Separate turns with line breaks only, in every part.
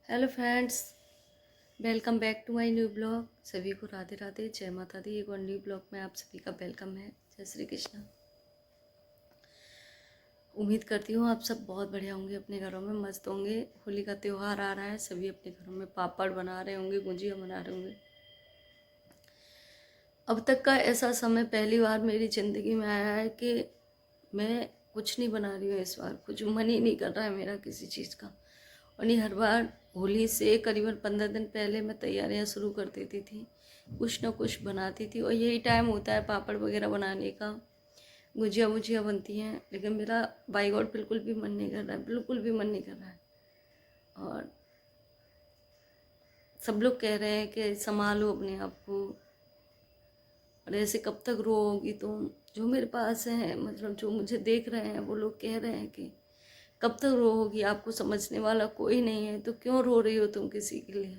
Hello friends, welcome back to my new blog. सभी को राधे राधे, जय माता दी। एक और न्यू ब्लॉग में आप सभी का वेलकम है। जय श्री कृष्ण। उम्मीद करती हूँ आप सब बहुत बढ़िया होंगे, अपने घरों में मस्त होंगे। होली का त्यौहार आ रहा है, सभी अपने घरों में पापड़ बना रहे होंगे, गुजिया बना रहे होंगे। अब तक का ऐसा समय पहली बार मेरी ज़िंदगी में आया है कि मैं कुछ नहीं बना रही हूँ। इस बार कुछ मन ही नहीं कर रहा है मेरा किसी चीज़ का। और नहीं, हर बार होली से करीबन 15 दिन पहले मैं तैयारियां शुरू कर देती थी, कुछ ना कुछ बनाती थी। और यही टाइम होता है पापड़ वगैरह बनाने का, गुजिया वुजिया बनती हैं। लेकिन मेरा बाई गॉड बिल्कुल भी मन नहीं कर रहा है, बिल्कुल भी मन नहीं कर रहा है। और सब लोग कह रहे हैं कि संभालो अपने आप को, और ऐसे कब तक रोओगी तुम। जो मेरे पास है, मतलब जो मुझे देख रहे हैं, वो लोग कह रहे हैं कि कब तक रोओगी, आपको समझने वाला कोई नहीं है तो क्यों रो रही हो तुम किसी के लिए।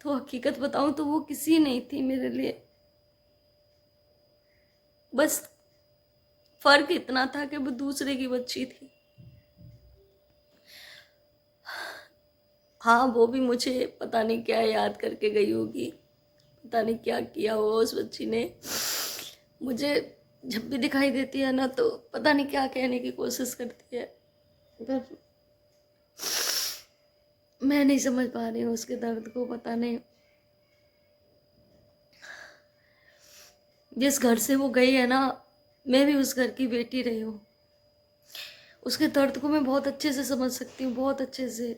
तो हकीकत बताऊं तो वो किसी नहीं थी मेरे लिए। बस फर्क इतना था कि वो दूसरे की बच्ची थी। हाँ, वो भी मुझे पता नहीं क्या याद करके गई होगी, पता नहीं क्या किया होगा उस बच्ची ने। मुझे जब भी दिखाई देती है ना, तो पता नहीं क्या कहने की कोशिश करती है, पर मैं नहीं समझ पा रही हूँ उसके दर्द को। पता नहीं जिस घर से वो गई है ना, मैं भी उस घर की बेटी रही हूँ। उसके दर्द को मैं बहुत अच्छे से समझ सकती हूँ, बहुत अच्छे से।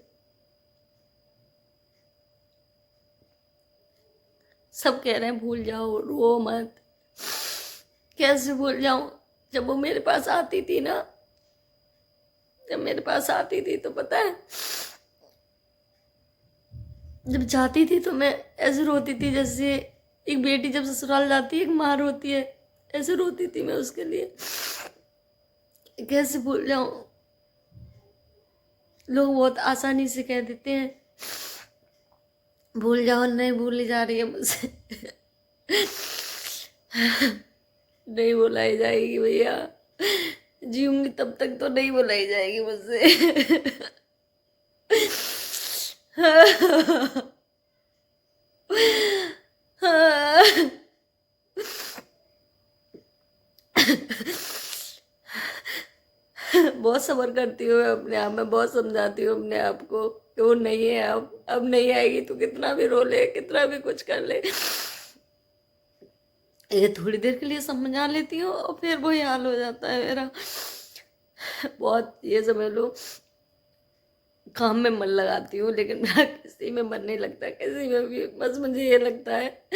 सब कह रहे हैं भूल जाओ, रो मत। कैसे भूल जाऊं? जब वो मेरे पास आती थी ना, जब मेरे पास आती थी तो पता है, जब जाती थी तो मैं ऐसे रोती थी जैसे एक बेटी जब ससुराल जाती है, एक माँ रोती है, ऐसे रोती थी मैं उसके लिए। कैसे भूल जाऊं? लोग बहुत आसानी से कह देते हैं भूल जाओ, नहीं भूली जा रही है मुझसे। नहीं बुलाई जाएगी भैया, जीऊंगी तब तक तो नहीं बुलाई जाएगी मुझसे। बहुत सब्र करती हूँ मैं अपने आप में, बहुत समझाती हूँ अपने आप को कि वो नहीं है, अब नहीं आएगी। तो कितना भी रो ले, कितना भी कुछ कर ले, ये थोड़ी देर के लिए समझा लेती हूँ और फिर वही हाल हो जाता है मेरा। बहुत, ये समझ लो, काम में मन लगाती हूँ लेकिन मेरा किसी में मन नहीं लगता, किसी में भी। बस मुझे ये लगता है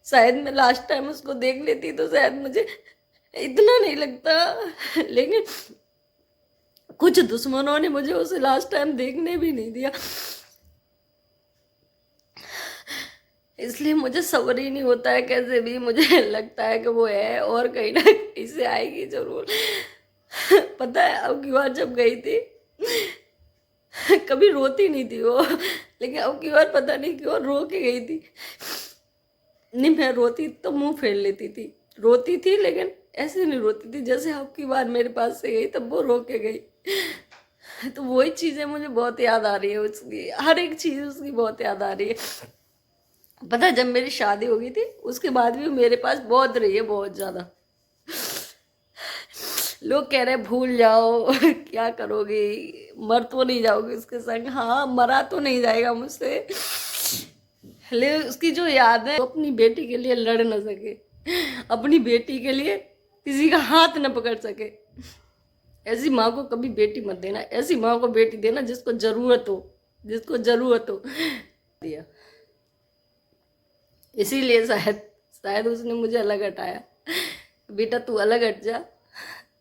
शायद मैं लास्ट टाइम उसको देख लेती तो शायद मुझे इतना नहीं लगता। लेकिन कुछ दुश्मनों ने मुझे उसे लास्ट टाइम देखने भी नहीं दिया, इसलिए मुझे सब्र ही नहीं होता है। कैसे भी मुझे लगता है कि वो है और कहीं ना कहीं से आएगी जरूर। पता है, अब की बार जब गई थी, कभी रोती नहीं थी वो, लेकिन अब की बार पता नहीं क्यों रो के गई थी। नहीं, मैं रोती तो मुंह फेर लेती थी, रोती थी लेकिन ऐसे नहीं रोती थी जैसे अब की बार मेरे पास से गई तब वो रो के गई। तो वही चीजें मुझे बहुत याद आ रही है, उसकी हर एक चीज उसकी बहुत याद आ रही है। पता है, जब मेरी शादी हो गई थी उसके बाद भी मेरे पास बहुत रही है, बहुत ज्यादा। लोग कह रहे हैं भूल जाओ, क्या करोगे, मर तो नहीं जाओगे उसके संग। हाँ, मरा तो नहीं जाएगा मुझसे, लेकिन उसकी जो याद है, वो अपनी बेटी के लिए लड़ न सके, अपनी बेटी के लिए किसी का हाथ न पकड़ सके। ऐसी माँ को कभी बेटी मत देना, ऐसी माँ को बेटी देना जिसको जरूरत हो, जिसको जरूरत हो। दिया, इसीलिए शायद शायद उसने मुझे अलग हटाया। बेटा तू अलग हट जा,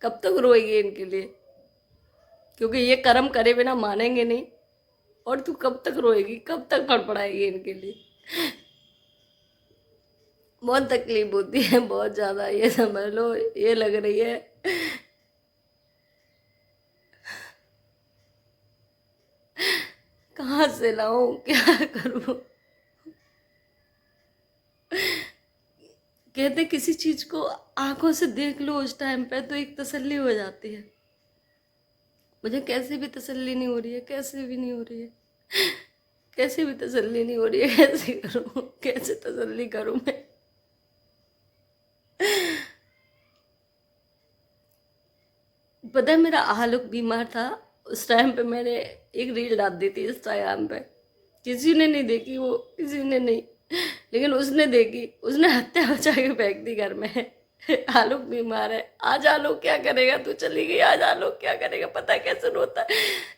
कब तक रोएगी इनके लिए, क्योंकि ये कर्म करे बिना मानेंगे नहीं। और तू कब तक रोएगी, कब तक फड़फड़ाएगी इनके लिए। बहुत तकलीफ होती है, बहुत ज्यादा, ये समझ लो। ये लग रही है कहाँ से लाऊं, क्या करूं। कहते किसी चीज को आंखों से देख लो उस टाइम पे तो एक तसल्ली हो जाती है। मुझे कैसे भी तसल्ली नहीं हो रही है, कैसे भी नहीं हो रही है। कैसे भी तसल्ली नहीं हो रही है, कैसे करूं, कैसे तसल्ली करूं मैं। पता है मेरा आलोक बीमार था, उस टाइम पे मैंने एक रील डाल दी थी इंस्टाग्राम पे, किसी ने नहीं देखी वो, किसी ने नहीं, लेकिन उसने देखी, उसने हत्या बचा के फेंक दी घर में। आलोक बीमार है, आज आलोक क्या करेगा, तू चली गई, आज आलोक क्या करेगा। पता है कैसे रोता है,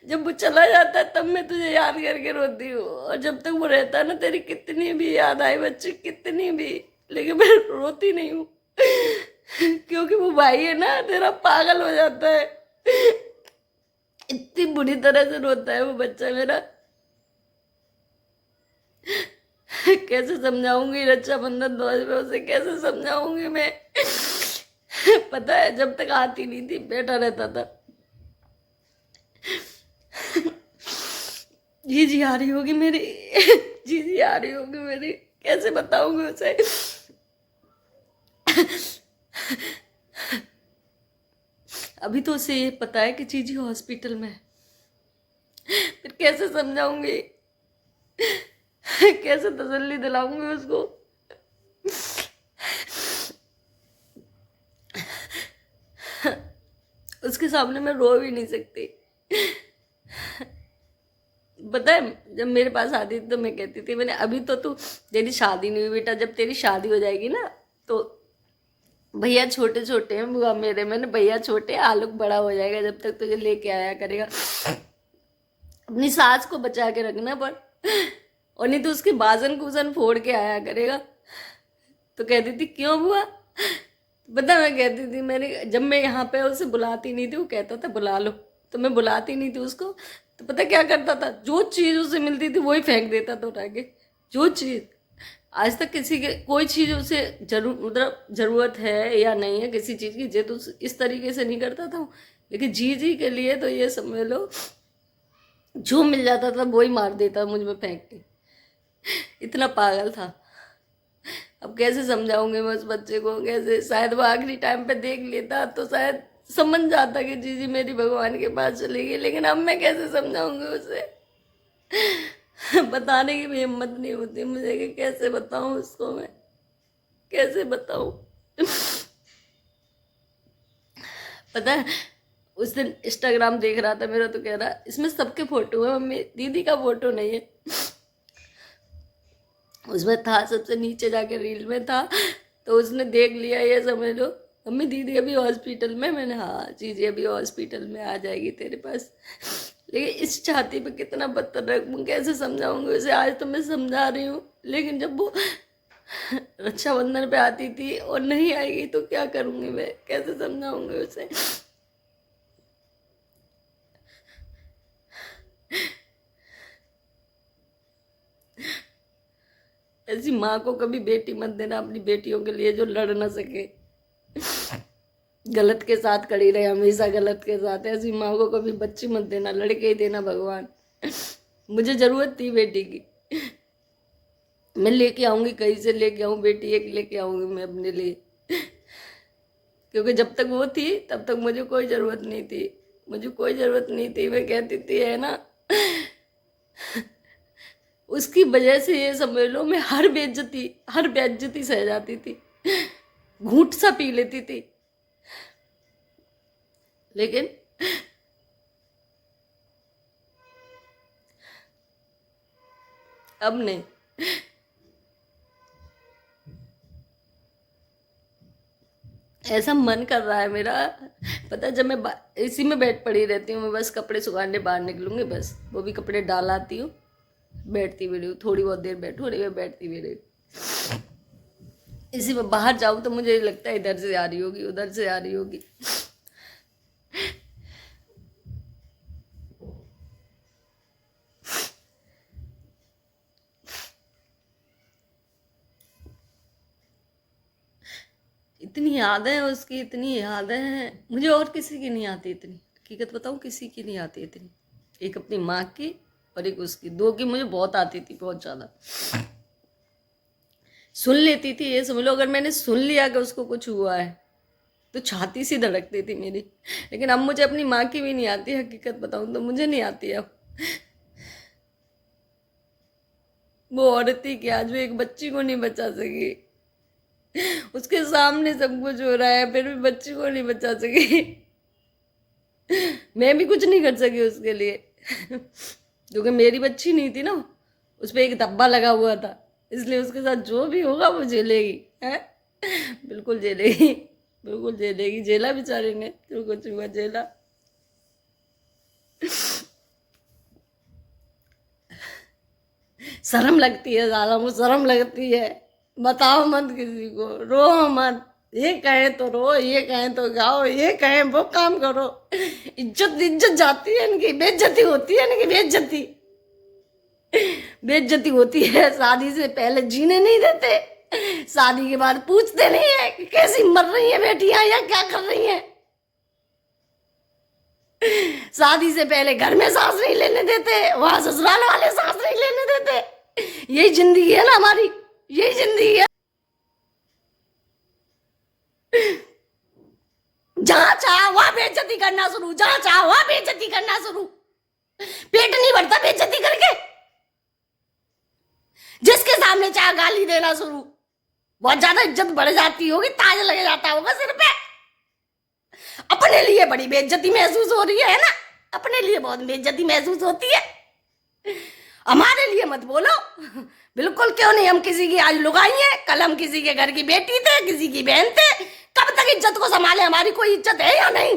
जब वो चला जाता है तब मैं तुझे याद करके रोती हूँ, और जब तक वो रहता है ना तेरी कितनी भी याद आए बच्ची, कितनी भी, लेकिन मैं रोती नहीं हूँ। क्योंकि वो भाई है ना तेरा, पागल हो जाता है, इतनी बुरी तरह से रोता है वो बच्चा मेरा। कैसे समझाऊंगी, रक्षाबंधन 2 में उसे कैसे समझाऊंगी मैं। पता है जब तक आती नहीं थी बैठा रहता था। जी जी आ रही होगी मेरी, जी जी आ रही होगी मेरी, कैसे बताऊंगी उसे। अभी तो उसे ये पता है कि जीजी हॉस्पिटल में है, फिर कैसे समझाऊंगी, कैसे तसल्ली दिलाऊंगी उसको। उसके सामने मैं रो भी नहीं सकती। पता है जब मेरे पास आती थी तो मैं कहती थी, मैंने अभी तो तू, तेरी शादी नहीं हुई बेटा, जब तेरी शादी हो जाएगी ना तो भैया छोटे छोटे हैं बुआ मेरे, मैंने भैया छोटे, आलोक बड़ा हो जाएगा, जब तक तुझे लेके आया करेगा, अपनी सास को बचा के रखना पर, और नहीं तो उसके बाजन कूजन फोड़ के आया करेगा। तो कहती थी क्यों बुआ, पता मैं कहती थी, मैंने जब मैं यहाँ पे उसे बुलाती नहीं थी, वो कहता था बुला लो, तो मैं बुलाती नहीं थी उसको, तो पता क्या करता था, जो चीज़ उसे मिलती थी वही फेंक देता था उठा के, जो चीज़। आज तक किसी के कोई चीज़ उसे मतलब ज़रूरत है या नहीं है किसी चीज़ की, जे तो इस तरीके से नहीं करता था, लेकिन जी जी के लिए तो ये समझ लो, जो मिल जाता था वही मार देता मुझ में फेंक के, इतना पागल था। अब कैसे समझाऊंगी मैं उस बच्चे को, कैसे, शायद वो आखिरी टाइम पे देख लेता तो शायद समझ जाता कि जीजी मेरी भगवान के पास चली गई, लेकिन अब मैं कैसे समझाऊंगी उसे। बताने की भी हिम्मत नहीं होती मुझे कि कैसे बताऊं उसको मैं, कैसे बताऊं। पता है उस दिन इंस्टाग्राम देख रहा था मेरा, तो कह रहा इसमें सबके फोटो है मम्मी, दीदी का फोटो नहीं है। उसमें था सबसे नीचे जाके रील में था, तो उसने देख लिया, ये समझ लो मम्मी दीदी अभी हॉस्पिटल में, मैंने हाँ जी अभी हॉस्पिटल में आ जाएगी तेरे पास। लेकिन इस छाती पे कितना पत्थर रखूं, कैसे समझाऊंगी उसे। आज तो मैं समझा रही हूँ, लेकिन जब वो रक्षाबंधन पे आती थी और नहीं आएगी तो क्या करूंगी मैं, कैसे समझाऊंगी उसे। ऐसी माँ को कभी बेटी मत देना अपनी बेटियों के लिए जो लड़ ना सके, गलत के साथ खड़ी रहे, हमेशा गलत के साथ। ऐसी माँ को कभी बच्ची मत देना, लड़के ही देना भगवान। मुझे जरूरत थी बेटी की, मैं लेके आऊंगी, कहीं से लेके आऊं, बेटी एक लेके आऊंगी मैं अपने लिए, क्योंकि जब तक वो थी तब तक मुझे कोई जरूरत नहीं थी, मुझे कोई जरूरत नहीं थी। मैं कहती थी है ना, उसकी वजह से ये समझ लो मैं हर बेइज्जती सह जाती थी, घूंट सा पी लेती थी, लेकिन अब नहीं। ऐसा मन कर रहा है मेरा, पता है जब मैं इसी में बैठ पड़ी रहती हूँ, मैं बस कपड़े सुखाने बाहर निकलूंगी, बस वो भी कपड़े डाल आती हूँ, बैठती भी रही, थोड़ी बहुत देर थोड़ी देर बैठती भी रही। इसी में बाहर जाऊँ तो मुझे लगता है इधर से आ रही होगी, उधर से आ रही होगी। इतनी यादें हैं उसकी, इतनी यादें हैं, मुझे और किसी की नहीं आती इतनी, हकीकत बताऊँ किसी की नहीं आती इतनी। एक अपनी माँ की और एक उसकी, दो की मुझे बहुत आती थी, बहुत ज़्यादा सुन लेती थी। ये समझ लो अगर मैंने सुन लिया कि उसको कुछ हुआ है तो छाती सी धड़कती थी मेरी, लेकिन अब मुझे अपनी माँ की भी नहीं आती, हकीकत बताऊँ तो मुझे नहीं आती अब। वो औरत थी क्या जो एक बच्ची को नहीं बचा सकी। उसके सामने सब कुछ हो रहा है फिर भी बच्ची को नहीं बचा सकी। मैं भी कुछ नहीं कर सकी उसके लिए। क्योंकि मेरी बच्ची नहीं थी ना, उस पे एक धब्बा लगा हुआ था, इसलिए उसके साथ जो भी होगा वो झेलेगी है। बिल्कुल झेलेगी, बिल्कुल झेलेगी। झेला बेचारे ने जो कुछ हुआ झेला। शर्म लगती है साला, वो शर्म लगती है। बताओ मत किसी को, रो मत। ये कहें तो रो, ये कहें तो गाओ, ये कहें वो काम करो। इज्जत इज्जत जाती है इनकी, बेइज्जती होती है इनकी, बेइज्जती बेइज्जती होती है। शादी से पहले जीने नहीं देते, शादी के बाद पूछते नहीं है कि कैसी मर रही है बेटियां या क्या कर रही हैं। शादी से पहले घर में सांस नहीं लेने देते, वहां ससुराल वाले सांस नहीं लेने देते। यही जिंदगी है ना हमारी, यही जिंदगी है। जहां चाह वहां बेइज्जती करना शुरू, जहां चाह वहां बेइज्जती करना शुरू। पेट नहीं भरता बेइज्जती करके। जिसके सामने चाह गाली देना शुरू। बहुत ज्यादा इज्जत बढ़ जाती होगी, ताज लग जाता होगा सिर पे। अपने लिए बड़ी बेइज्जती महसूस हो रही है ना, अपने लिए बहुत बेइज्जती महसूस होती है। हमारे लिए मत बोलो, बिल्कुल क्यों नहीं। हम किसी की आज लुगाई है, कल हम किसी के घर की बेटी थे, किसी की बहन थे। कब तक इज्जत को संभाले, हमारी कोई इज्जत है या नहीं।